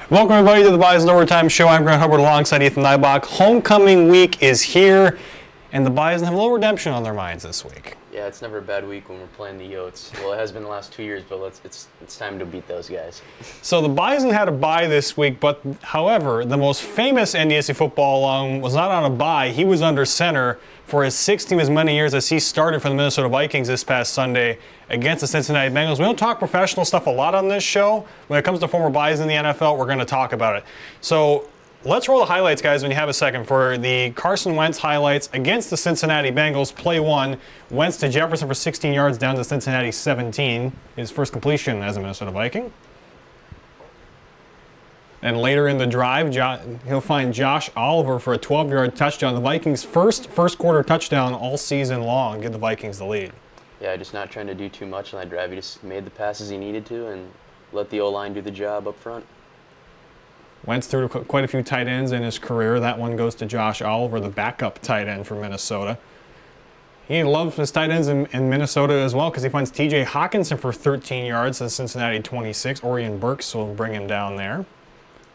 Welcome everybody to the Bison Overtime Show. I'm Grant Hubbard alongside Ethan Nybach. Homecoming week is here, and the Bison have a little redemption on their minds this week. Yeah, it's never a bad week when we're playing the Yotes. Well, it has been the last 2 years, but it's time to beat those guys. So the Bison had a bye this week, but however, the most famous NDSU football alum was not on a bye. He was under center for his sixth team as many years as he started for the Minnesota Vikings this past Sunday against the Cincinnati Bengals. We don't talk professional stuff a lot on this show. When it comes to former Bison in the NFL, we're going to talk about it. So let's roll the highlights, guys, when you have a second. For the Carson Wentz highlights against the Cincinnati Bengals, play one, Wentz to Jefferson for 16 yards down to Cincinnati 17. His first completion as a Minnesota Viking. And later in the drive, he'll find Josh Oliver for a 12-yard touchdown. The Vikings' first quarter touchdown all season long, give the Vikings the lead. Yeah, just not trying to do too much on that drive. He just made the passes he needed to and let the O-line do the job up front. Wentz threw quite a few tight ends in his career. That one goes to Josh Oliver, the backup tight end for Minnesota. He loves his tight ends in Minnesota as well because he finds T.J. Hawkinson for 13 yards to Cincinnati 26. Orion Burks will bring him down there.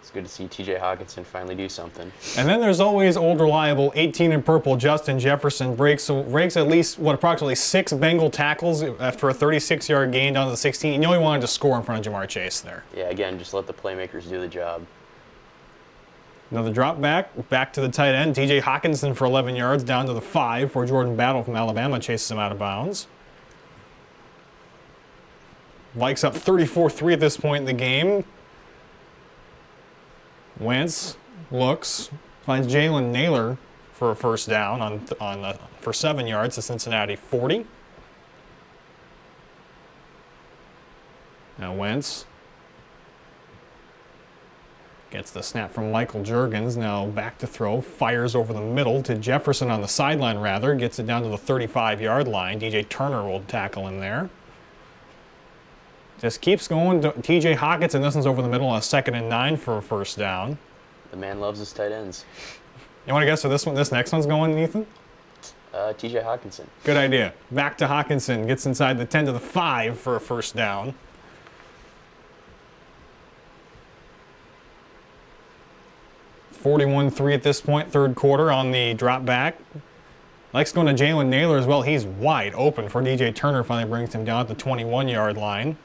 It's good to see T.J. Hawkinson finally do something. And then there's always old reliable 18 in purple Justin Jefferson breaks at least approximately 6 Bengal tackles after a 36-yard gain down to the 16. You know he wanted to score in front of Jamar Chase there. Yeah, again, just let the playmakers do the job. Another drop back to the tight end. T.J. Hawkinson for 11 yards down to the 5 for Jordan Battle from Alabama chases him out of bounds. Vikes up 34-3 at this point in the game. Wentz looks, finds Jalen Naylor for a first down for 7 yards to Cincinnati 40. Now Wentz gets the snap from Michael Juergens, now back to throw, fires over the middle to Jefferson on the sideline rather, gets it down to the 35-yard line. DJ Turner will tackle him there. Just keeps going. T.J. Hawkinson, this one's over the middle on a 2nd and 9 for a first down. The man loves his tight ends. You want to guess where this next one's going, Ethan? T.J. Hawkinson. Good idea. Back to Hawkinson, gets inside the 10 to the 5 for a first down. (41-3) at this point, third quarter on the drop back. Likes going to Jalen Naylor as well. He's wide open for DJ Turner. Finally brings him down at the 21-yard line.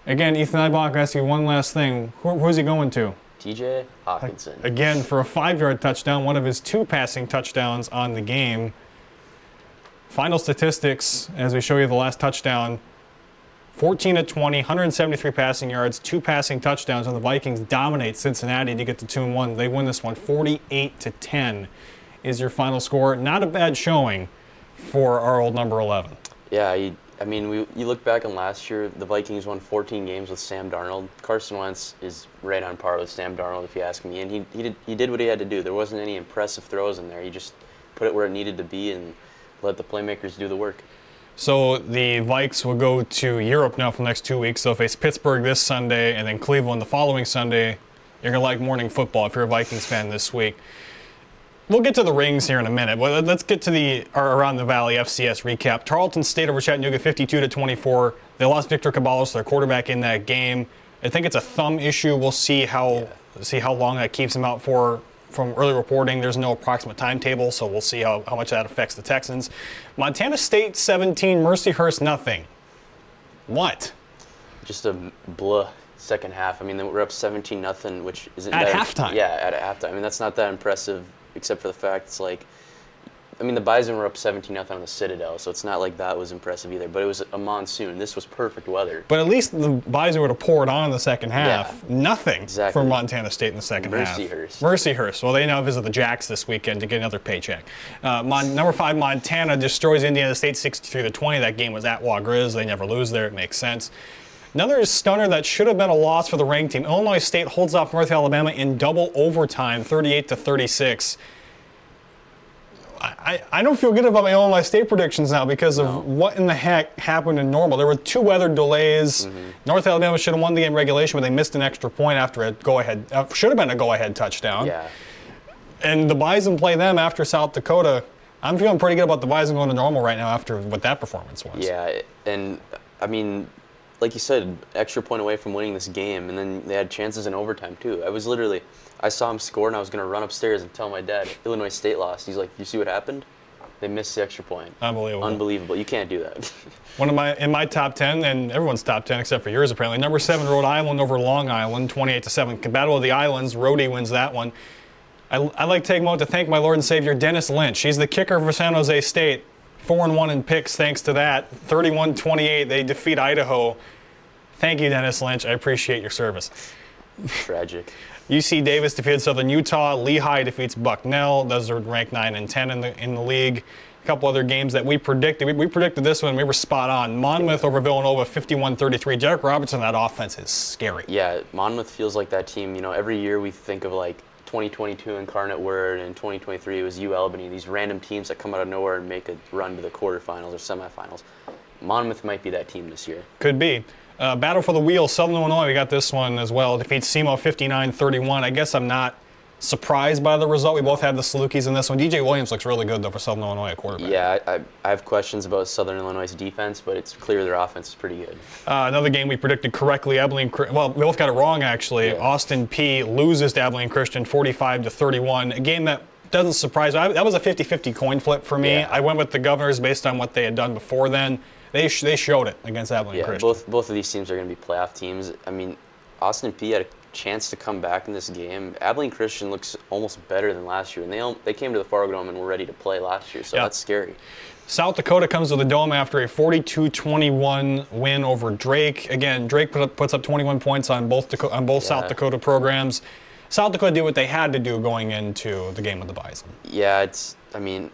Again, Ethan Nybach, I ask you one last thing. Who's he going to? T.J. Hawkinson. Again, for a 5-yard touchdown, one of his 2 passing touchdowns on the game. Final statistics, as we show you the last touchdown, 14 of 20, 173 passing yards, 2 passing touchdowns, and the Vikings dominate Cincinnati to get to 2-1. They win this one 48-10 is your final score. Not a bad showing for our old number 11. Yeah, you look back on last year, the Vikings won 14 games with Sam Darnold. Carson Wentz is right on par with Sam Darnold, if you ask me, and he did what he had to do. There wasn't any impressive throws in there. He just put it where it needed to be and let the playmakers do the work. So the Vikes will go to Europe now for the next 2 weeks. They'll face Pittsburgh this Sunday and then Cleveland the following Sunday. You're going to like morning football if you're a Vikings fan this week. We'll get to the rings here in a minute, but let's get to the Around the Valley FCS recap. Tarleton State over Chattanooga 52-24. They lost Victor Caballos, their quarterback, in that game. I think it's a thumb issue. We'll see how long that keeps him out for. From early reporting, there's no approximate timetable, so we'll see how much that affects the Texans. Montana State 17, Mercyhurst nothing. What? Just a blah second half. I mean, we're up 17-0, which isn't at halftime. Yeah, at halftime. I mean, that's not that impressive, except for the fact it's like, I mean, the Bison were up 17-0 on the Citadel, so it's not like that was impressive either. But it was a monsoon. This was perfect weather. But at least the Bison would have poured on in the second half. Yeah, nothing exactly. from Montana State in the second half. Mercyhurst. Well, they now visit the Jacks this weekend to get another paycheck. Number 5, Montana destroys Indiana State 63-20. That game was at Wa-Griz. They never lose there. It makes sense. Another stunner that should have been a loss for the ranked team. Illinois State holds off North Alabama in double overtime, 38-36. I don't feel good about my Illinois State predictions now because of what in the heck happened in Normal. There were 2 weather delays. Mm-hmm. North Alabama should have won the game regulation, but they missed an extra point after a go-ahead. Should have been a go-ahead touchdown. Yeah. And the Bison play them after South Dakota. I'm feeling pretty good about the Bison going to Normal right now after what that performance was. Yeah, and I mean, like you said, extra point away from winning this game, and then they had chances in overtime too. I saw him score, and I was going to run upstairs and tell my dad, Illinois State lost. He's like, you see what happened? They missed the extra point. Unbelievable. You can't do that. In my top 10, and everyone's top 10 except for yours apparently, number 7, Rhode Island over Long Island, 28-7. Battle of the Islands, Rhodey wins that one. I'd like to take a moment to thank my Lord and Savior, Dennis Lynch. He's the kicker for San Jose State. 4-1 in picks thanks to that. 31-28, they defeat Idaho. Thank you, Dennis Lynch. I appreciate your service. Tragic. UC Davis defeated Southern Utah. Lehigh defeats Bucknell. Those are ranked 9 and 10 in the league. A couple other games that we predicted. We predicted this one. We were spot on. Monmouth over Villanova, 51-33. Jack Robertson, that offense is scary. Yeah, Monmouth feels like that team. Every year we think of like 2022 Incarnate Word, and 2023 it was U Albany. These random teams that come out of nowhere and make a run to the quarterfinals or semifinals. Monmouth might be that team this year. Could be. Battle for the Wheel, Southern Illinois, we got this one as well. Defeats SEMO 59-31. I guess I'm not surprised by the result. We both had the Salukis in this one. DJ Williams looks really good, though, for Southern Illinois at quarterback. Yeah, I have questions about Southern Illinois' defense, but it's clear their offense is pretty good. Another game we predicted correctly, we both got it wrong, actually. Yeah. Austin P loses to Abilene Christian 45-31. A game that doesn't surprise me. That was a 50-50 coin flip for me. Yeah. I went with the Governors based on what they had done before then. They showed it against Abilene Christian. Both of these teams are going to be playoff teams. I mean, Austin P had a chance to come back in this game. Abilene Christian looks almost better than last year, and they came to the Fargo Dome and were ready to play last year, so that's scary. South Dakota comes to the Dome after a 42-21 win over Drake. Again, Drake puts up 21 points on both South Dakota programs. South Dakota did what they had to do going into the game with the Bison. Yeah, it's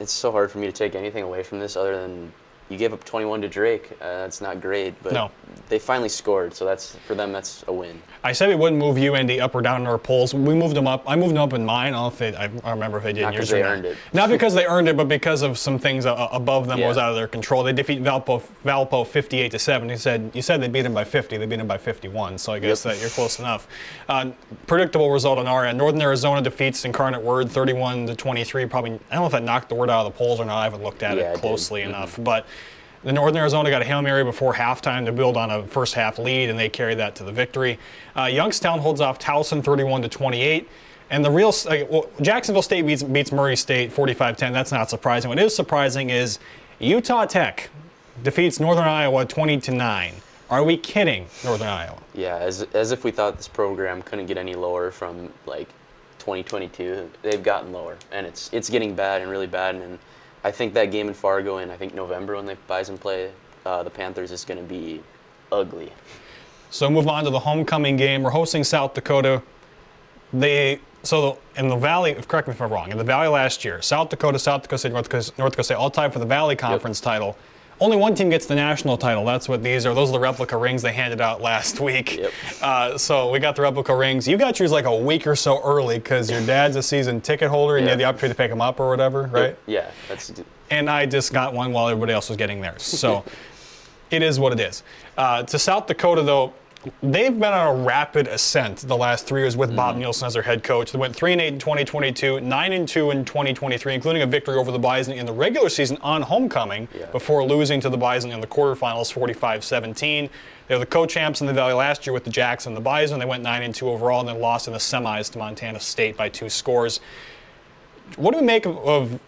so hard for me to take anything away from this other than you gave up 21 to Drake. That's not great, but they finally scored, so for them that's a win. I said we wouldn't move UND up or down in our polls. We moved them up. I moved them up in mine. I don't remember if they did. Not because they earned it. Not because they earned it, but because of some things above them was out of their control. They defeat Valpo 58-7. You said they beat them by 50. They beat them by 51. So I guess that you're close enough. Predictable result on our end. Northern Arizona defeats Incarnate Word 31-23. Probably I don't know if that knocked the Word out of the polls or not. I haven't looked at it closely enough, but. The Northern Arizona got a Hail Mary before halftime to build on a first half lead, and they carried that to the victory. Youngstown holds off Towson 31-28. And Jacksonville State beats Murray State 45-10. That's not surprising. What is surprising is Utah Tech defeats Northern Iowa 20-9. Are we kidding, Northern Iowa? Yeah, as if we thought this program couldn't get any lower from like 2022. They've gotten lower, and it's getting bad and really bad. And I think that game in Fargo in November when the Bison play the Panthers is going to be ugly. So move on to the homecoming game. We're hosting South Dakota. In the Valley, correct me if I'm wrong, in the Valley last year, South Dakota State, North Dakota State all tied for the Valley Conference title. Only one team gets the national title. That's what these are. Those are the replica rings they handed out last week. Yep. So we got the replica rings. You got yours like a week or so early because your dad's a season ticket holder and you had the opportunity to pick them up or whatever, right? Yeah. And I just got one while everybody else was getting theirs. So it is what it is. To South Dakota, though, they've been on a rapid ascent the last 3 years with Bob Nielsen as their head coach. They went 3-8 in 2022, 9-2 in 2023, including a victory over the Bison in the regular season on homecoming before losing to the Bison in the quarterfinals 45-17. They were the co-champs in the Valley last year with the Jacks and the Bison. They went 9-2 overall and then lost in the semis to Montana State by 2 scores. What do we make of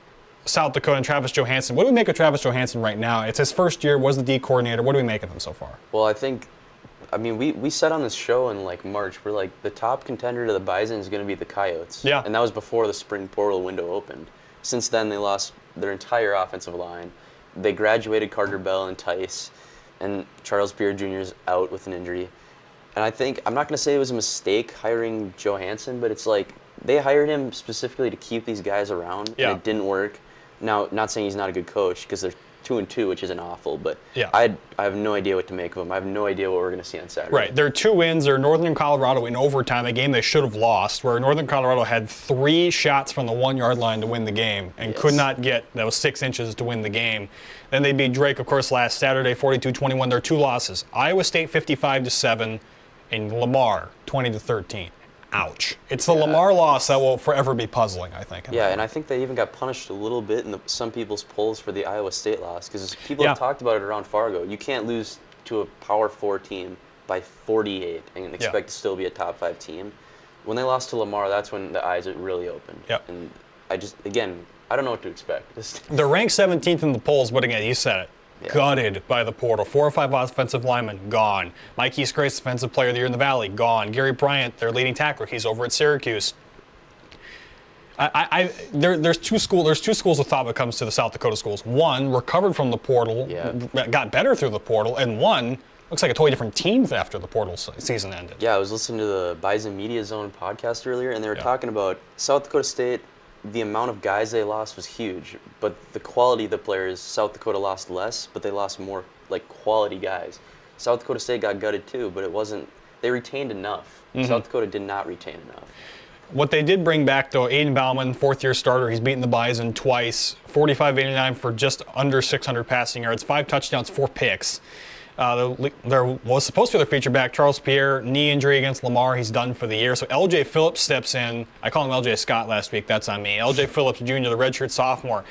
South Dakota and Travis Johansson? What do we make of Travis Johansson right now? It's his first year, was the D coordinator. What do we make of him so far? Well, we said on this show in March, we're like, the top contender to the Bison is going to be the Coyotes. Yeah. And that was before the spring portal window opened. Since then, they lost their entire offensive line. They graduated Carter Bell and Tice, and Charles Beard Jr. is out with an injury. And I'm not going to say it was a mistake hiring Johansson, but it's like they hired him specifically to keep these guys around, and it didn't work. Now, not saying he's not a good coach, because they're 2-2, which isn't awful, but I have no idea what to make of them. I have no idea what we're going to see on Saturday. Right. Their 2 wins are Northern Colorado in overtime, a game they should have lost, where Northern Colorado had 3 shots from the 1-yard line to win the game and could not get those 6 inches to win the game. Then they beat Drake, of course, last Saturday, 42-21. Their 2 losses, Iowa State 55-7 and Lamar 20-13. ouch. It's the Lamar loss that will forever be puzzling, I think. Yeah, and I think they even got punished a little bit in some people's polls for the Iowa State loss, because people have talked about it around Fargo. You can't lose to a Power 4 team by 48 and expect to still be a top 5 team. When they lost to Lamar, that's when the eyes really opened. Yep. And I don't know what to expect. They're ranked 17th in the polls, but again, you said it. Yeah. Gutted by the portal. 4 or 5 offensive linemen, gone. Mike East Grace, Defensive Player of the Year in the Valley, gone. Gary Bryant, their leading tackler, he's over at Syracuse. There's two schools of thought when it comes to the South Dakota schools. One recovered from the portal, got better through the portal, and one looks like a totally different team after the portal season ended. Yeah, I was listening to the Bison Media Zone podcast earlier, and they were talking about South Dakota State. The amount of guys they lost was huge, but the quality of the players, South Dakota lost less, but they lost more quality guys. South Dakota State got gutted too, but they retained enough. South Dakota did not retain enough. What they did bring back, though, Aiden Bauman, fourth-year starter, he's beaten the Bison twice, 45-89 for just under 600 passing yards, 5 touchdowns, 4 picks. There was supposed to be their feature back, Charles Pierre, knee injury against Lamar. He's done for the year. So L.J. Phillips steps in. I called him L.J. Scott last week. That's on me. L.J. Phillips Jr., the redshirt sophomore.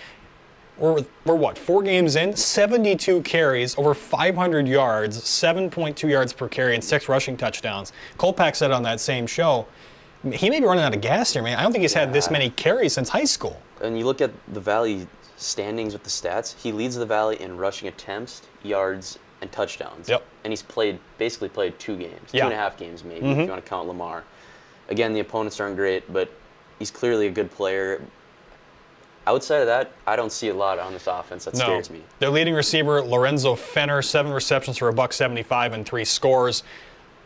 We're what, 4 games in? 72 carries, over 500 yards, 7.2 yards per carry, and 6 rushing touchdowns. Kolpak said on that same show, he may be running out of gas here, man. I don't think he's had this many carries since high school. And you look at the Valley standings with the stats, he leads the Valley in rushing attempts, yards, and touchdowns. Yep. And he's basically played 2 games, 2.5 games maybe, if you want to count Lamar. Again, the opponents aren't great, but he's clearly a good player. Outside of that, I don't see a lot on this offense that scares me. Their leading receiver, Lorenzo Fenner, 7 receptions for $175 and 3 scores.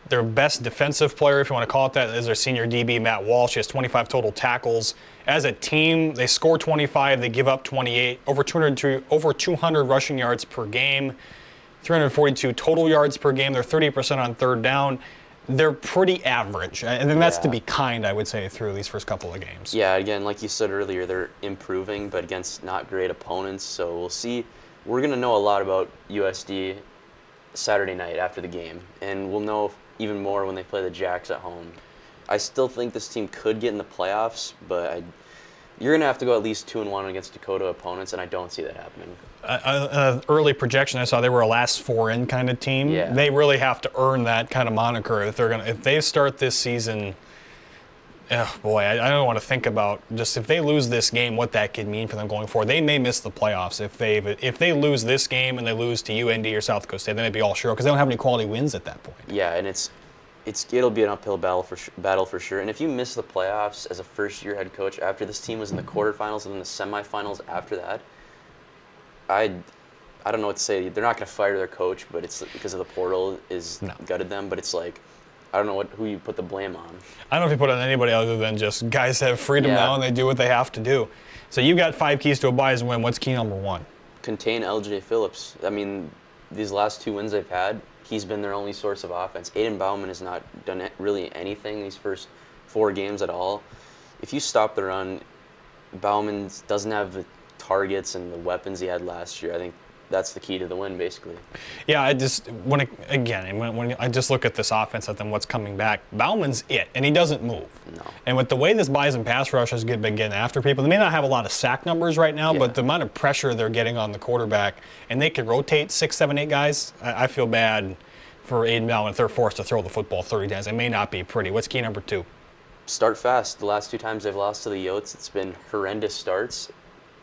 Their best defensive player, if you want to call it that, is their senior DB, Matt Walsh. He has 25 total tackles. As a team, they score 25, they give up 28, over 200 rushing yards per game, 342 total yards per game. They're 30% on third down. They're pretty average. And then that's to be kind, I would say, through these first couple of games. Yeah, again, like you said earlier, they're improving, but against not great opponents. So we'll see. We're going to know a lot about USD Saturday night after the game, and we'll know even more when they play the Jacks at home. I still think this team could get in the playoffs, but you're going to have to go at least 2-1 against Dakota opponents, and I don't see that happening. Early projection I saw, they were a last 4 in kind of team. Yeah. They really have to earn that kind of moniker if they start this season. Oh boy, I don't want to think about just if they lose this game, what that could mean for them going forward. They may miss the playoffs if they lose this game and they lose to UND or South Dakota State. Then it'd be all sure because they don't have any quality wins at that point. Yeah, and it'll be an uphill battle for sure. And if you miss the playoffs as a first-year head coach after this team was in the quarterfinals and then the semifinals after that, I don't know what to say. They're not going to fire their coach, but it's because of the portal gutted them. But it's like, I don't know who you put the blame on. I don't know if you put it on anybody other than just guys have freedom now and they do what they have to do. So you got 5 keys to a Bison win. What's key number 1? Contain L.J. Phillips. I mean, these last 2 wins they've had, he's been their only source of offense. Aiden Bauman has not done really anything these first 4 games at all. If you stop the run, Bauman doesn't have the targets and the weapons he had last year. I think that's the key to the win, basically. Yeah, when I just look at this offense at them, what's coming back, Bauman's it, and he doesn't move. No. And with the way this Bison pass rush has been getting after people, they may not have a lot of sack numbers right now, but the amount of pressure they're getting on the quarterback, and they can rotate 6, 7, 8 guys, I feel bad for Aiden Bauman if they're forced to throw the football 30 times. It may not be pretty. What's key number 2? Start fast. The last 2 times they've lost to the Yotes, it's been horrendous starts.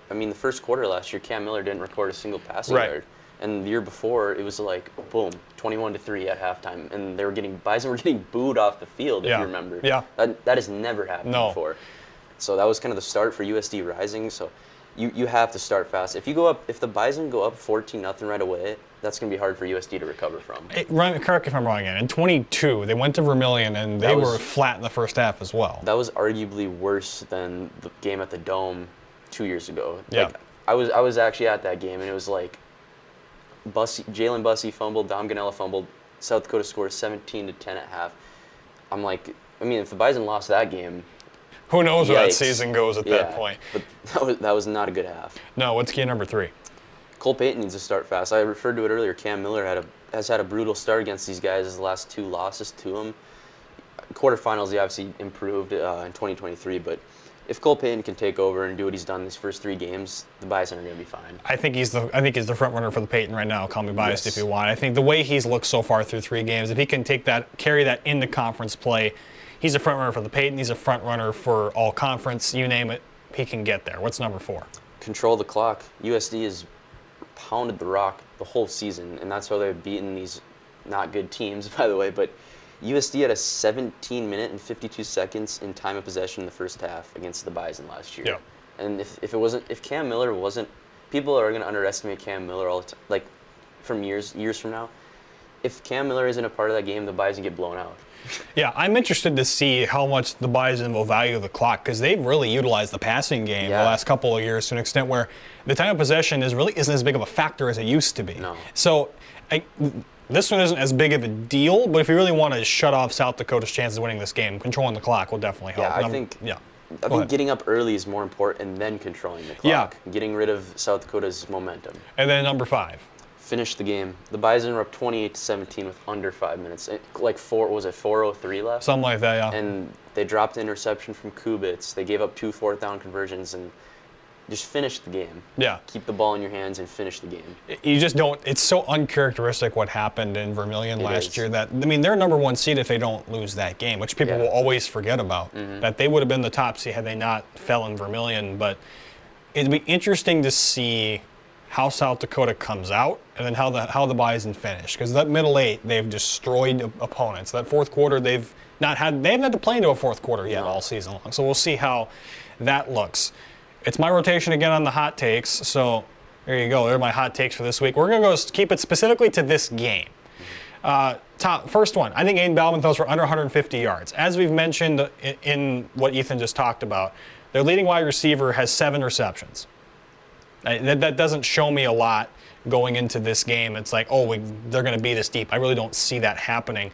I mean, the first quarter last year, Cam Miller didn't record a single passing yard. And the year before, it was like, boom, 21-3 at halftime. And Bison were getting booed off the field, if you remember. Yeah. That has never happened before. So that was kind of the start for USD Rising. So you have to start fast. If the Bison go up 14-0 right away, that's going to be hard for USD to recover from. Correct if I'm wrong again. In 22, they went to Vermilion, and they were flat in the first half as well. That was arguably worse than the game at the Dome 2 years ago. Yeah. I was actually at that game, and it was like Jalen Bussey fumbled, Dom Ganella fumbled, South Dakota scored 17-10 at half. I'm like, I mean, if the Bison lost that game, who knows where that season goes at that point. But that was not a good half. No, what's key number 3? Cole Payton needs to start fast. I referred to it earlier. Cam Miller has had a brutal start against these guys. His last 2 losses to him. quarterfinals, he obviously improved in 2023, but if Cole Payton can take over and do what he's done these first 3 games, the Bison are going to be fine. I think he's the front runner for the Payton right now. Call me biased Yes. if you want. I think the way he's looked so far through 3 games, if he can carry that into conference play, he's a front runner for the Payton. He's a front runner for all conference. You name it, he can get there. What's number 4? Control the clock. USD has pounded the rock the whole season, and that's how they've beaten these not good teams, by the way. But USD had a 17-minute and 52 seconds in time of possession in the first half against the Bison last year. Yeah. And if Cam Miller wasn't, people are going to underestimate Cam Miller all the time, like from years from now. If Cam Miller isn't a part of that game, the Bison get blown out. Yeah, I'm interested to see how much the Bison will value the clock because they've really utilized the passing game the last couple of years to an extent where the time of possession isn't as big of a factor as it used to be. No. So this one isn't as big of a deal, but if you really want to shut off South Dakota's chances of winning this game, controlling the clock will definitely help. Yeah, I think getting up early is more important, and then controlling the clock. Yeah. Getting rid of South Dakota's momentum. And then number 5. Finish the game. The Bison were up 28-17 with under 5 minutes. Like 4:03 left? Something like that, yeah. And they dropped the interception from Kubitz. They gave up 2 4th-down conversions and just finished the game. Yeah. Keep the ball in your hands and finish the game. You just don't. It's so uncharacteristic what happened in Vermilion last year that, I mean, they're number 1 seed if they don't lose that game, which people will always forget about. That they would have been the top seed had they not fell in Vermilion. But it'd be interesting to see how South Dakota comes out and then how the Bison finish, because that middle 8 they've destroyed opponents. That fourth quarter they haven't had to play into a fourth quarter yet all season long. So we'll see how that looks. It's my rotation again on the hot takes. So there you go. They're my hot takes for this week. We're gonna keep it specifically to this game. First one, I think Aiden Bauman throws for under 150 yards. As we've mentioned in what Ethan just talked about, their leading wide receiver has 7 receptions. That doesn't show me a lot going into this game. It's like, they're going to be this deep. I really don't see that happening.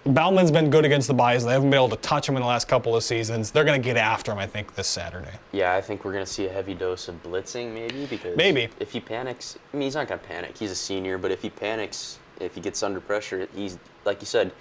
Bauman's been good against the Bison. They haven't been able to touch him in the last couple of seasons. They're going to get after him, I think, this Saturday. Yeah, I think we're going to see a heavy dose of blitzing maybe because if he panics, I mean, he's not going to panic. He's a senior, but if he panics, if he gets under pressure, he's, like you said,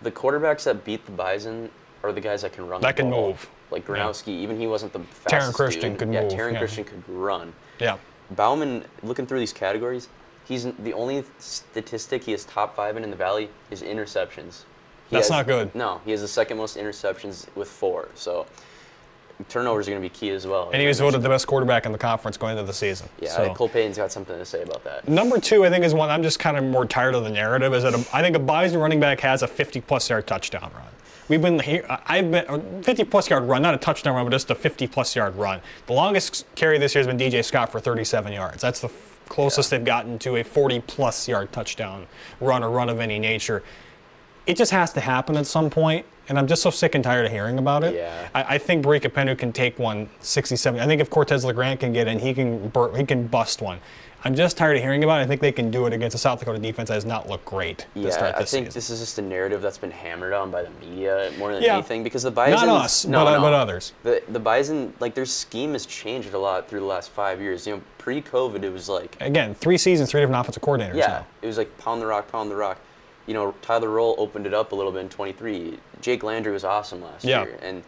the quarterbacks that beat the Bison are the guys that can run the ball. That can move. Like Gronowski, even he wasn't the fastest Taryn Christian could move. Taryn Christian could run. Yeah. Bauman, looking through these categories, he's the only statistic he has top 5 in the Valley is interceptions. That's not good. No, he has the second most interceptions with 4. So turnovers are going to be key as well. And he was voted the best quarterback in the conference going into the season. Yeah, so. Cole Payton's got something to say about that. Number 2, I think, is one I'm just kind of more tired of the narrative, is that I think a Bison running back has a 50-plus yard touchdown run. I've been a 50-plus yard run, not a touchdown run, but just a 50-plus yard run. The longest carry this year has been DJ Scott for 37 yards. That's the closest they've gotten to a 40-plus yard touchdown run or run of any nature. It just has to happen at some point, and I'm just so sick and tired of hearing about it. Yeah. I think Barika Penu can take one 60-70. I think if Cortez LeGrand can get in, he can bust one. I'm just tired of hearing about it. I think they can do it against a South Dakota defense that has not looked great to start this season. This is just a narrative that's been hammered on by the media more than anything, because the Bison... Not us, but others. The Bison, like, their scheme has changed a lot through the last 5 years. You know, pre-COVID, it was like... Again, 3 seasons, 3 different offensive coordinators now. It was like pound the rock, pound the rock. You know, Tyler Roll opened it up a little bit in 23. Jake Landry was awesome last year. And,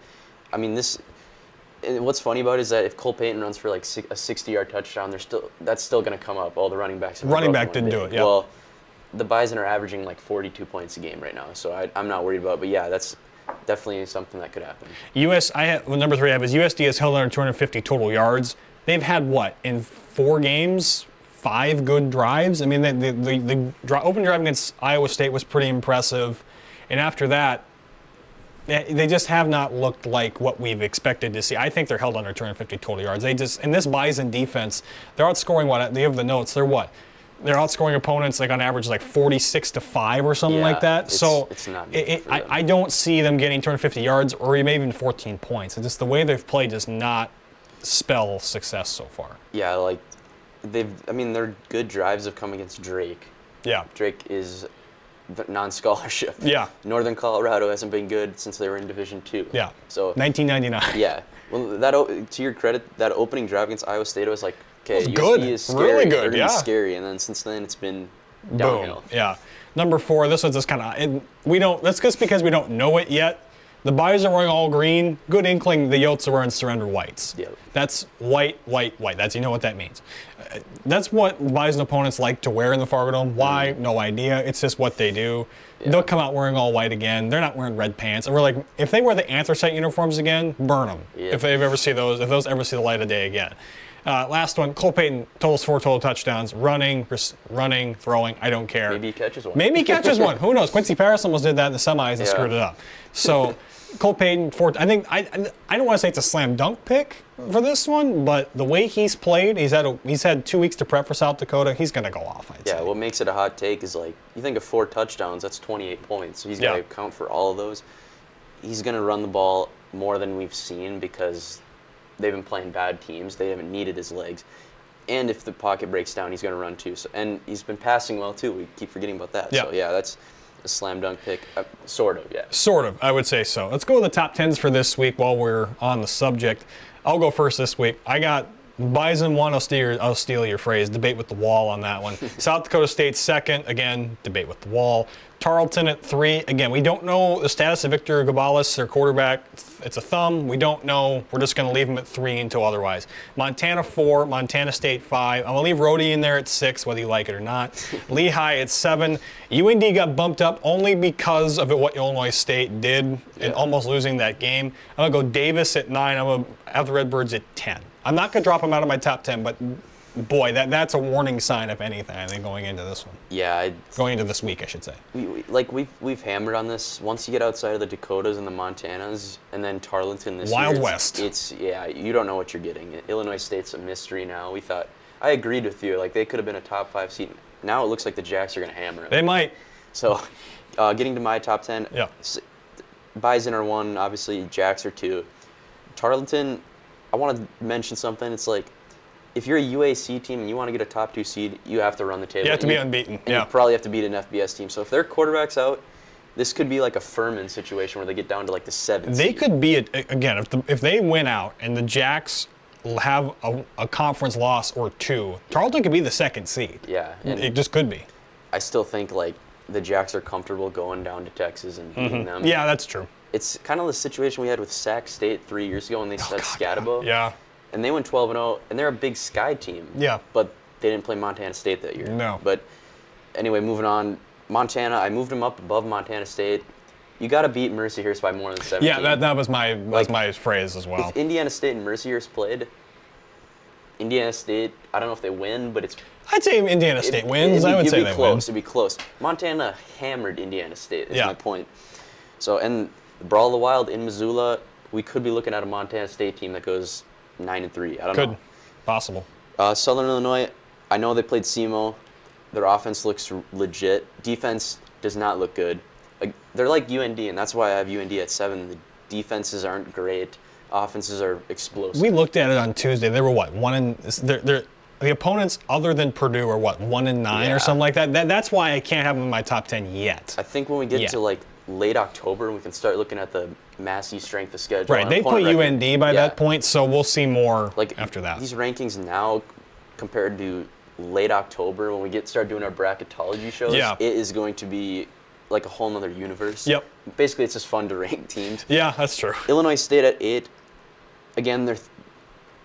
I mean, and what's funny about it is that if Cole Payton runs for like a 60-yard touchdown, that's still going to come up. All the running backs. Running back didn't do it. Yeah. Well, the Bison are averaging like 42 points a game right now, so I'm not worried about it. But yeah, that's definitely something that could happen. Number 3 I have is USD has held under 250 total yards. They've had in 4 games, 5 good drives. I mean, the open drive against Iowa State was pretty impressive, and after that, they just have not looked like what we've expected to see. I think they're held under 250 total yards. In this Bison defense, they're outscoring they have the notes. They're outscoring opponents like on average like 46-5 or something like that. It's not good for them. I don't see them getting 250 yards or maybe even 14 points. It's just the way they've played does not spell success so far. Yeah, like their good drives have come against Drake. Yeah. Drake is non-scholarship. Yeah. Northern Colorado hasn't been good since they were in Division II. Yeah. So 1999. Yeah. Well, to your credit, that opening drive against Iowa State, I was like, okay, USD is scary. Really good. They're gonna be scary. And then since then, it's been downhill. Boom. Yeah. Number 4, this one's just kind of, we don't, that's just because we don't know it yet. The Bison are wearing all green. Good inkling, the Yotes are wearing surrender whites. Yep. That's white, white, white. That's, you know what that means. That's what Bison opponents like to wear in the Fargo Dome. Why? No idea. It's just what they do. Yeah. They'll come out wearing all white again. They're not wearing red pants. And we're like, if they wear the anthracite uniforms again, burn them. Yeah. If those ever see the light of day again. Last one, Cole Payton totals 4 total touchdowns, running, throwing. I don't care. Maybe he catches one. Maybe he catches one. Who knows? Quincy Paris almost did that in the semis and screwed it up. So Cole Payton, I think I don't want to say it's a slam dunk pick for this one, but the way he's played, he's had 2 weeks to prep for South Dakota. He's going to go off. I'd say. What makes it a hot take is like you think of 4 touchdowns, that's 28 points. So he's got to account for all of those. He's going to run the ball more than we've seen because they've been playing bad teams. They haven't needed his legs. And if the pocket breaks down, he's going to run too. So, and he's been passing well too. We keep forgetting about that. Yeah. So, that's a slam dunk pick. Sort of, yeah. Sort of, I would say so. Let's go with the top 10s for this week while we're on the subject. I'll go first this week. I got Bison 1, I'll steal your phrase, debate with the wall on that one. South Dakota State 2nd, again, debate with the wall. Tarleton at 3, again, we don't know the status of Victor Gabalis, their quarterback. It's a thumb. We don't know. We're just going to leave him at 3 until otherwise. Montana 4, Montana State 5. I'm going to leave Rhodey in there at 6, whether you like it or not. Lehigh at 7. UND got bumped up only because of what Illinois State did in almost losing that game. I'm going to go Davis at 9. I'm going to have the Redbirds at 10. I'm not going to drop them out of my top 10, but boy, that's a warning sign, if anything, I think, going into this one. Yeah. Going into this week, I should say. We've hammered on this. Once you get outside of the Dakotas and the Montanas, and then Tarleton this Wild year, West. You don't know what you're getting. Illinois State's a mystery now. I agreed with you. Like, they could have been a top 5 seed. Now it looks like the Jacks are going to hammer them. They might. So, getting to my top 10. Yeah. Bison are 1, obviously. Jacks are 2. Tarleton, I want to mention something. It's like, if you're a UAC team and you want to get a top 2 seed, you have to run the table. You have to be unbeaten. And you probably have to beat an FBS team. So if their quarterback's out, this could be like a Furman situation where they get down to like the 7th They seed. could be, again, if they win out and the Jacks have a conference loss or 2, Tarleton could be the 2nd seed. Yeah. And it just could be. I still think like the Jacks are comfortable going down to Texas and beating them. Yeah, that's true. It's kind of the situation we had with Sac State 3 years ago when they set Scatabo. Yeah. And they went 12-0, and they're a big Sky team. Yeah. But they didn't play Montana State that year. No. But anyway, moving on. Montana, I moved them up above Montana State. You got to beat Mercyhurst by more than 17. Yeah, that was my phrase as well. If Indiana State and Mercyhurst played, Indiana State, I don't know if they win, but I'd say Indiana State wins. I would say they win. It'd be close. Montana hammered Indiana State, is Yeah. my point. So, and the Brawl of the Wild in Missoula, we could be looking at a Montana State team that goes 9-3. I don't know. Possible. Southern Illinois, I know they played SEMO. Their offense looks legit. Defense does not look good. They're like UND, and that's why I have UND at 7. The defenses aren't great. Offenses are explosive. We looked at it on Tuesday. They were what, the opponents other than Purdue are what, 1-9 or something like that. That's why I can't have them in my top 10 yet. I think when we get to like late October, we can start looking at the Massey strength of schedule. Right, they put UND by that point, so we'll see more after that. These rankings now compared to late October when we start doing our bracketology shows, it is going to be like a whole nother universe. Yep. Basically, it's just fun to rank teams. Yeah, that's true. Illinois State at 8. Again,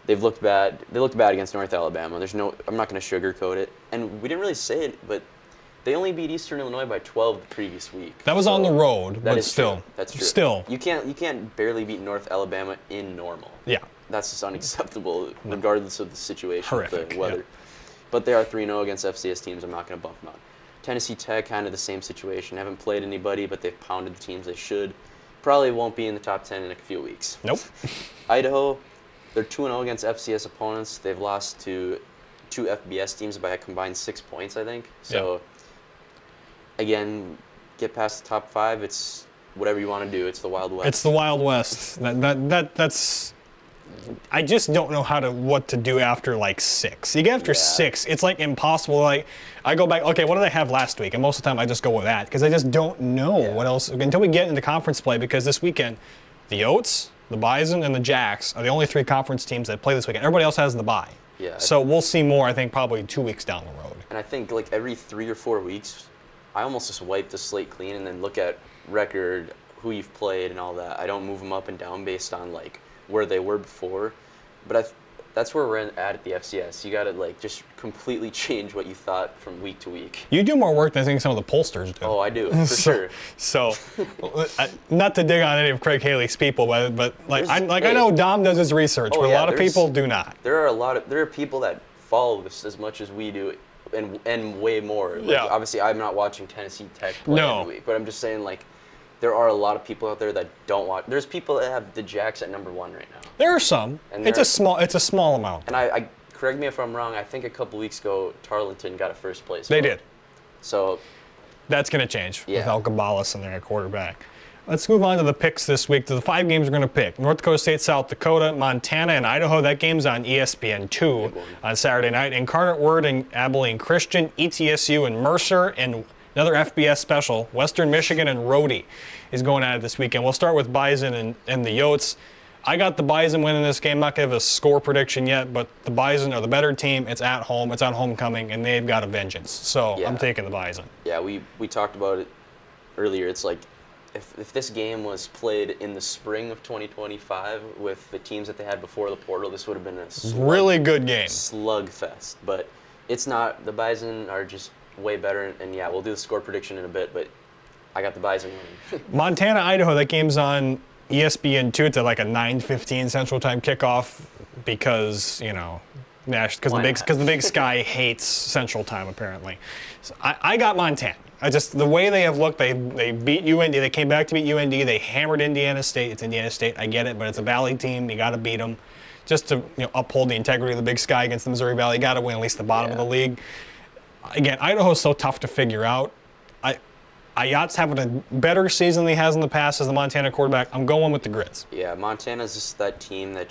they've looked bad. They looked bad against North Alabama. I'm not going to sugarcoat it. And we didn't really say it, but they only beat Eastern Illinois by 12 the previous week. That was on the road, but still. True. That's true. Still. You can't barely beat North Alabama in normal. Yeah. That's just unacceptable, regardless of the situation. Horrific. The weather. Yeah. But they are 3-0 against FCS teams. I'm not going to bump them out. Tennessee Tech, kind of the same situation. Haven't played anybody, but they've pounded the teams they should. Probably won't be in the top 10 in a few weeks. Nope. Idaho, they're 2-0 against FCS opponents. They've lost to 2 FBS teams by a combined 6 points, I think. So, again, get past the top 5. It's whatever you want to do. It's the Wild West. It's the Wild West. That's. I just don't know what to do after like 6. You get after 6, it's like impossible. Like I go back, okay, what did I have last week? And most of the time I just go with that because I just don't know what else until we get into conference play. Because this weekend, the Yotes, the Bison, and the Jacks are the only 3 conference teams that play this weekend. Everybody else has the bye. Yeah. So we'll see more. I think probably 2 weeks down the road. And I think like every 3 or 4 weeks, I almost just wipe the slate clean and then look at record, who you've played, and all that. I don't move them up and down based on like where they were before, but that's where we're at the FCS. You got to like just completely change what you thought from week to week. You do more work than I think some of the pollsters do. Oh, I do, for sure. So, not to dig on any of Craig Haley's people, but I know Dom does his research, but a lot of people do not. There are people that follow this as much as we do, and way more. Like, yeah. Obviously, I'm not watching Tennessee Tech play every week, but I'm just saying like, there are a lot of people out there that don't watch. There's people that have the Jacks at number 1 right now. There are some. It's a small amount. And I correct me if I'm wrong. I think a couple weeks ago, Tarleton got a first place. They did. So that's going to change with Alcabalas in there at quarterback. Let's move on to the picks this week. To the 5 games we're going to pick: North Dakota State, South Dakota, Montana, and Idaho. That game's on ESPN2 on Saturday night. Incarnate Word and Abilene Christian, ETSU and Mercer, and another FBS special, Western Michigan and Rhodey is going at it this weekend. We'll start with Bison and the Yotes. I got the Bison winning this game. I'm not going to have a score prediction yet, but the Bison are the better team. It's at home. It's on homecoming, and they've got a vengeance. So I'm taking the Bison. Yeah, we talked about it earlier. It's like if this game was played in the spring of 2025 with the teams that they had before the portal, this would have been a really good game. Slugfest. But it's not. The Bison are just way better, and yeah, we'll do the score prediction in a bit, but I got the Bison winning. Montana, Idaho, that game's on ESPN2. It's at like a 9:15 Central Time kickoff because, because the Big Sky hates Central Time apparently. So I got Montana. The way they have looked, they beat UND. They came back to beat UND. They hammered Indiana State. It's Indiana State. I get it, but it's a Valley team. You got to beat them just to uphold the integrity of the Big Sky against the Missouri Valley. You got to win at least the bottom of the league. Again, Idaho's so tough to figure out. Ayat's having a better season than he has in the past as the Montana quarterback. I'm going with the Grizz. Yeah, Montana's just that team that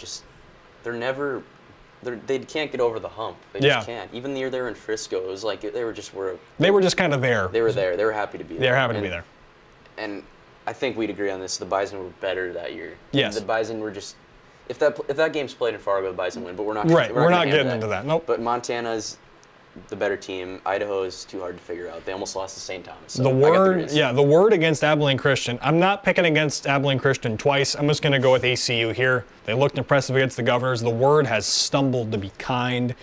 they can't get over the hump. They just can't. Even the year they were in Frisco, it was like they were just kind of there. They were there. They were happy to be there. They were happy to be there. And I think we'd agree on this. The Bison were better that year. Yes. The Bison were just. If that game's played in Fargo, the Bison win. But we're not. We're not getting into that. Nope. But Montana's the better team. Idaho is too hard to figure out. They almost lost to St. Thomas. So the word against Abilene Christian. I'm not picking against Abilene Christian twice. I'm just going to go with ACU here. They looked impressive against the Governors. The word has stumbled, to be kind.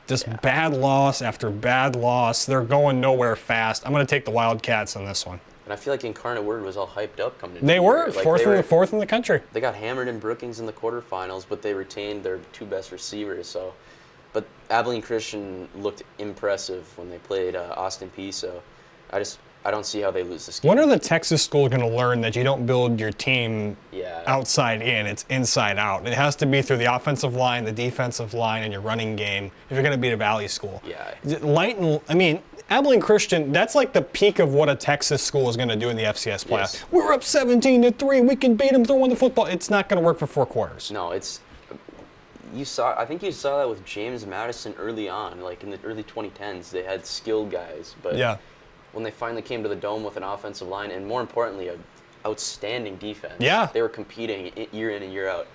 Just bad loss after bad loss. They're going nowhere fast. I'm going to take the Wildcats on this one. And I feel like Incarnate Word was all hyped up coming in. They were fourth in the country. They got hammered in Brookings in the quarterfinals, but they retained their 2 best receivers. But Abilene Christian looked impressive when they played Austin Peay. So I don't see how they lose this game. When are the Texas schools going to learn that you don't build your team outside in? It's inside out. It has to be through the offensive line, the defensive line, and your running game if you're going to beat a Valley school. Yeah. Abilene Christian, that's like the peak of what a Texas school is going to do in the FCS playoffs. Yes. We're up 17-3. We can beat them throwing the football. It's not going to work for 4 quarters. No, I think you saw that with James Madison early on, like in the early 2010s. They had skilled guys, but when they finally came to the Dome with an offensive line and, more importantly, an outstanding defense, they were competing year in and year out.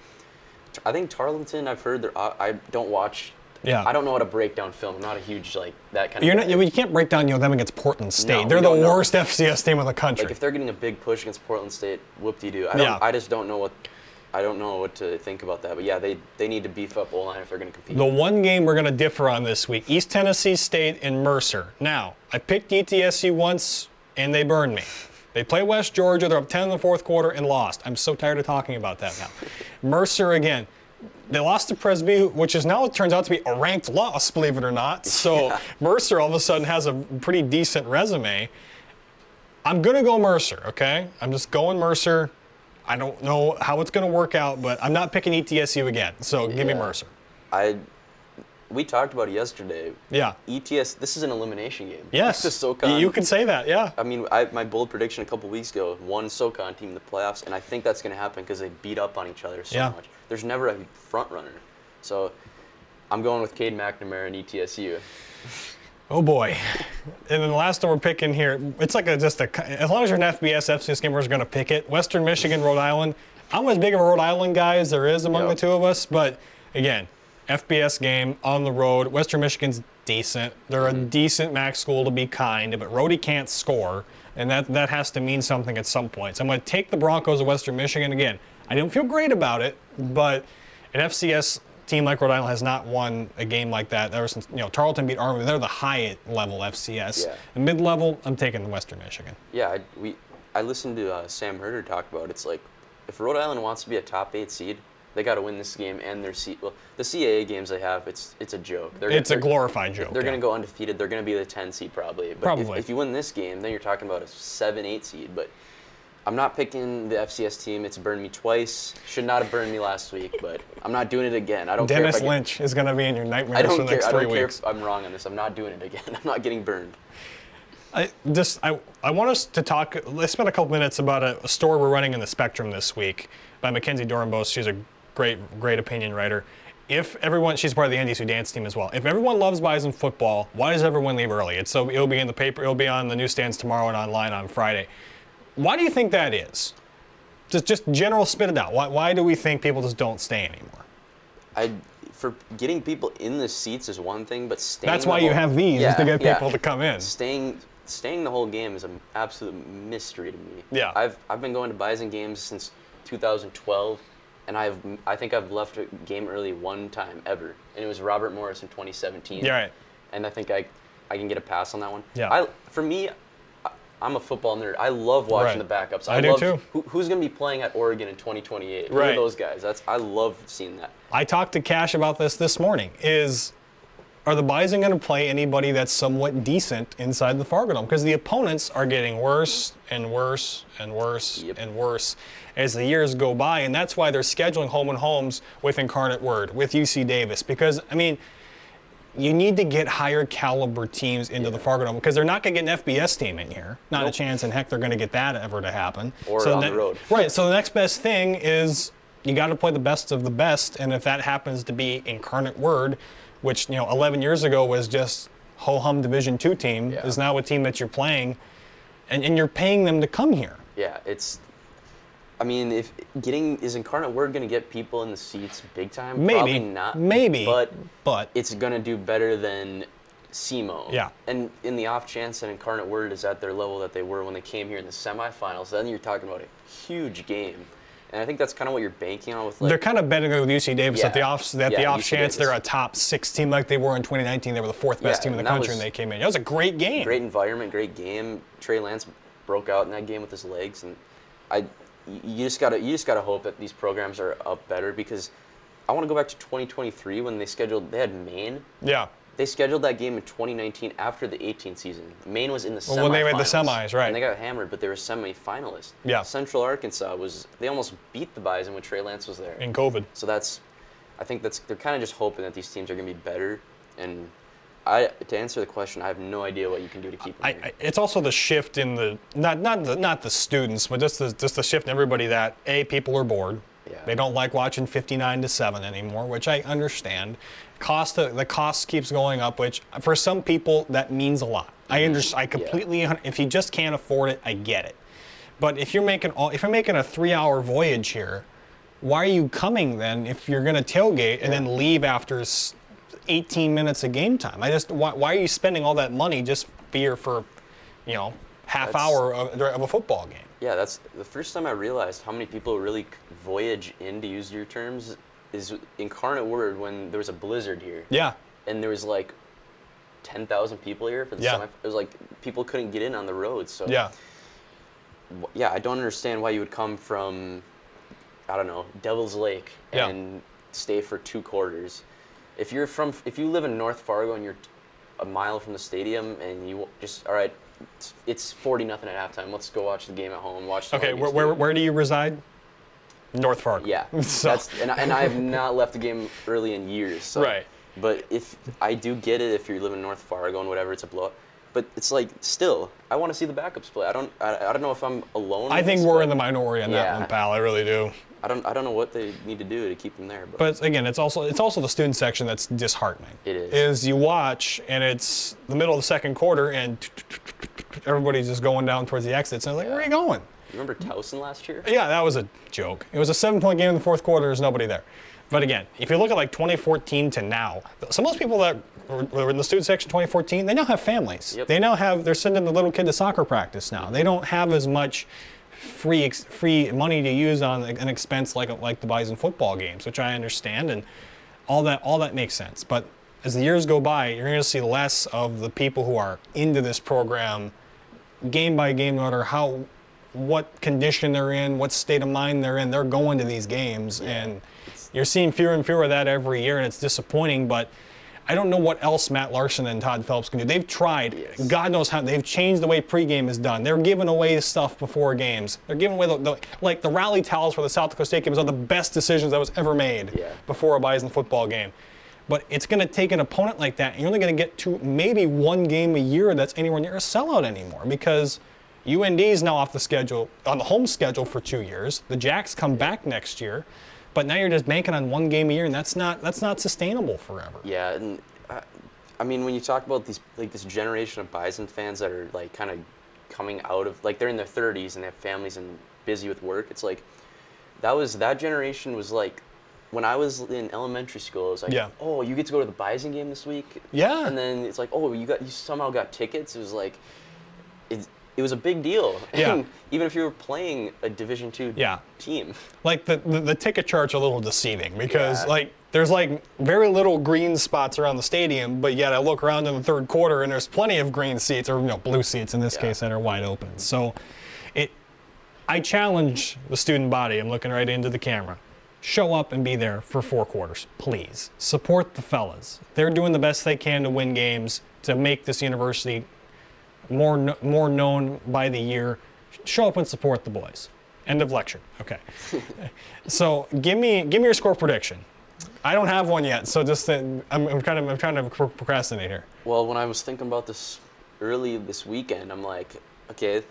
I think Tarleton, I've heard, I don't watch. Yeah. I don't know how to break down film. I'm not a huge that kind of guy. You can't break down them against Portland State. No, they're the worst FCS team in the country. Like if they're getting a big push against Portland State, whoop-de-doo. I just don't know what to think about that. But yeah, they need to beef up O-line if they're going to compete. The one game we're going to differ on this week, East Tennessee State and Mercer. Now, I picked ETSU once, and they burned me. They play West Georgia. They're up 10 in the fourth quarter and lost. I'm so tired of talking about that now. Mercer, again, they lost to Presby, which is now, it turns out to be a ranked loss, believe it or not. So Mercer all of a sudden has a pretty decent resume. I'm going to go Mercer, okay? I'm just going Mercer. I don't know how it's going to work out, but I'm not picking ETSU again. So give me Mercer. We talked about it yesterday. Yeah. This is an elimination game. Yes. This is SoCon. You could say that, yeah. I mean, my bold prediction a couple weeks ago, one SoCon team in the playoffs, and I think that's going to happen because they beat up on each other so much. There's never a front runner. So I'm going with Cade McNamara and ETSU. Oh boy. And then the last one we're picking here, it's like as long as you're an FCS game, we're just going to pick it. Western Michigan, Rhode Island. I'm as big of a Rhode Island guy as there is among the two of us, but again, FBS game on the road. Western Michigan's decent. They're a decent MAC school to be kind, but Rhodey can't score, and that has to mean something at some point. So I'm going to take the Broncos of Western Michigan again. I don't feel great about it, but an FCS team like Rhode Island has not won a game like that ever since Tarleton beat Army. They're the high level FCS. Yeah. The mid level, I'm taking Western Michigan. Yeah, I listened to Sam Herder talk about it's like if Rhode Island wants to be a top 8 seed, they got to win this game and their seed. Well, the CAA games they have, it's a joke. It's a glorified joke. They're going to go undefeated. They're going to be the 10 seed probably. But if you win this game, then you're talking about a 7-8 seed. But I'm not picking the FCS team. It's burned me twice. Should not have burned me last week, but I'm not doing it again. I don't care. Dennis Lynch is going to be in your nightmares for the next 3 weeks. I don't care if I'm wrong on this. I'm not doing it again. I'm not getting burned. I want us to talk. Let's spend a couple minutes about a story we're running in the Spectrum this week by Mackenzie Dorenbos. She's a great opinion writer. She's part of the NDSU dance team as well. If everyone loves Bison football, why does everyone leave early? It'll be in the paper. It'll be on the newsstands tomorrow and online on Friday. Why do you think that is? Just general spit it out. Why do we think people just don't stay anymore? For getting people in the seats is one thing, but staying. That's why you have these, is to get people to come in. Staying the whole game is an absolute mystery to me. Yeah. I've been going to Bison games since 2012, and I think I've left a game early one time ever, and it was Robert Morris in 2017. Yeah, right. And I think I can get a pass on that one. Yeah. For me, I'm a football nerd. I love watching the backups. I do too. Who's going to be playing at Oregon in 2028? Right. Who are those guys? I love seeing that. I talked to Cash about this morning. Are the Bison going to play anybody that's somewhat decent inside the Fargo Dome? Because the opponents are getting worse and worse and worse and worse as the years go by, and that's why they're scheduling home and homes with Incarnate Word, with UC Davis. Because, you need to get higher caliber teams into the Fargo Dome because they're not going to get an FBS team in here. Not a chance in heck they're going to get that ever to happen. Or on the road. Right, so the next best thing is you got to play the best of the best, and if that happens to be Incarnate Word, which 11 years ago was just ho-hum Division II team, is now a team that you're playing, and you're paying them to come here. Yeah, is Incarnate Word going to get people in the seats big time? Maybe. Probably not. Maybe. But it's going to do better than SEMO. Yeah. And in the off chance that Incarnate Word is at their level that they were when they came here in the semifinals, then you're talking about a huge game. And I think that's kind of what you're banking on with. They're kind of betting with UC Davis at the off UC chance Davis. They're a top 6 team like they were in 2019. They were the 4th best team in the country, and they came in. That was a great game. Great environment, great game. Trey Lance broke out in that game with his legs, and you just gotta hope that these programs are up better, because I want to go back to 2023 when they had Maine. Yeah. They scheduled that game in 2019 after the 18th season. Maine was in the semifinals. When they made the semis, right. And they got hammered, but they were semi-finalists. Yeah. Central Arkansas they almost beat the Bison when Trey Lance was there. In COVID. So they're kind of just hoping that these teams are going to be better. And to answer the question, I have no idea what you can do to keep them here. It's also the shift in the, not the students, but just the shift in everybody that, people are bored. Yeah. They don't like watching 59-7 anymore, which I understand. The cost keeps going up, which for some people that means a lot. I completely. If you just can't afford it, I get it. But if you're making a 3-hour voyage here, why are you coming then if you're going to tailgate and then leave after 18 minutes of game time? Why are you spending all that money just for half hour of a football game? Yeah, that's the first time I realized how many people really voyage in, to use your terms, is Incarnate Word when there was a blizzard here. Yeah. And there was 10,000 people here for the semi. It was people couldn't get in on the road. So yeah. Yeah, I don't understand why you would come from, I don't know, Devil's Lake and stay for 2 quarters. If you live in North Fargo and you're a mile from the stadium and you just, all right, it's 40-0 at halftime. Let's go watch the game at home. Okay, where do you reside? North Fargo. Yeah. And I have not left the game early in years. So. Right. But if I do get it, if you live in North Fargo and whatever, it's a blowout. But it's still, I want to see the backups play. I don't know if I'm alone. I think we're in the minority on that one, pal. I really do. I don't know what they need to do to keep them there. But again, it's also the student section that's disheartening. It is. Is you watch and it's the middle of the second quarter and everybody's just going down towards the exits and where are you going? You remember Towson last year? Yeah, that was a joke. It was a 7-point game in the fourth quarter. There's nobody there. But again, if you look at 2014 to now, some of those people that were in the student section 2014, they now have families. Yep. They're sending the little kid to soccer practice now. They don't have as much free money to use on an expense like the Bison football games, which I understand, and all that makes sense. But as the years go by, you're going to see less of the people who are into this program, game by game, no matter what condition they're in, what state of mind they're in. They're going to these games, and you're seeing fewer and fewer of that every year, and it's disappointing. But I don't know what else Matt Larson and Todd Phelps can do. They've tried. Yes. God knows how. They've changed the way pregame is done. They're giving away stuff before games. They're giving away the rally towels for the South Dakota State game is one of the best decisions that was ever made before a Bison football game. But it's going to take an opponent like that, and you're only going to get to maybe one game a year that's anywhere near a sellout anymore, because UND is now off the schedule, on the home schedule for 2 years. The Jacks come back next year. But now you're just banking on one game a year, and that's not sustainable forever. Yeah, and I mean, when you talk about this generation of Bison fans that are like kind of coming out of, like, they're in their 30s and they have families and busy with work. It's like that generation was like when I was in elementary school. It was like, oh, you get to go to the Bison game this week. Yeah. And then it's like, oh, you somehow got tickets. It was like, it was a big deal. Yeah. And even if you were playing a Division II team. Like the ticket chart's a little deceiving, because like there's like very little green spots around the stadium, but yet I look around in the third quarter and there's plenty of green seats, or blue seats in this case, that are wide open. So I challenge the student body. I'm looking right into the camera. Show up and be there for 4 quarters, please. Support the fellas. They're doing the best they can to win games, to make this university more known by the year. Show up and support the boys. End of lecture. Okay. So give me your score prediction. I don't have one yet, so just I'm trying to procrastinate here. Well, when I was thinking about this early this weekend, I'm like, okay,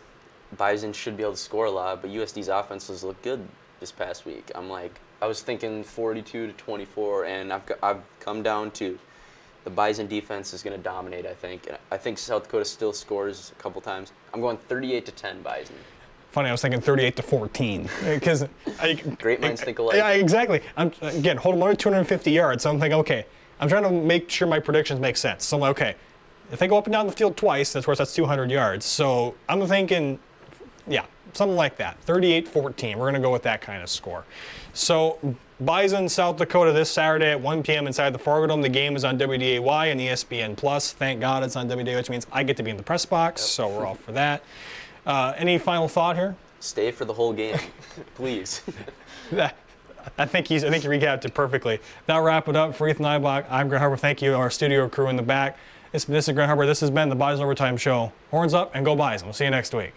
Bison should be able to score a lot, but USD's offenses look good this past week. I was thinking 42-24, and I've come down to the Bison defense is going to dominate, I think. And I think South Dakota still scores a couple times. I'm going 38-10 Bison. Funny, I was thinking 38-14, because great minds think alike. Yeah, exactly. I'm hold them under 250 yards. So I'm thinking, okay, I'm trying to make sure my predictions make sense. So I'm like, okay, if they go up and down the field twice, that's 200 yards. So I'm thinking, something like that. 38-14. We're going to go with that kind of score. So Bison, South Dakota this Saturday at 1 p.m. inside the Fargo Dome. The game is on WDAY and ESPN Plus. Thank God it's on WDAY, which means I get to be in the press box. So we're all for that. Any final thought here? Stay for the whole game, please. I think you recapped it perfectly. That'll wrap it up for Ethan Eibach. I'm Grant Harper. Thank you, our studio crew in the back. This is Grant Harper. This has been the Bison Overtime Show. Horns up and go Bison. We'll see you next week.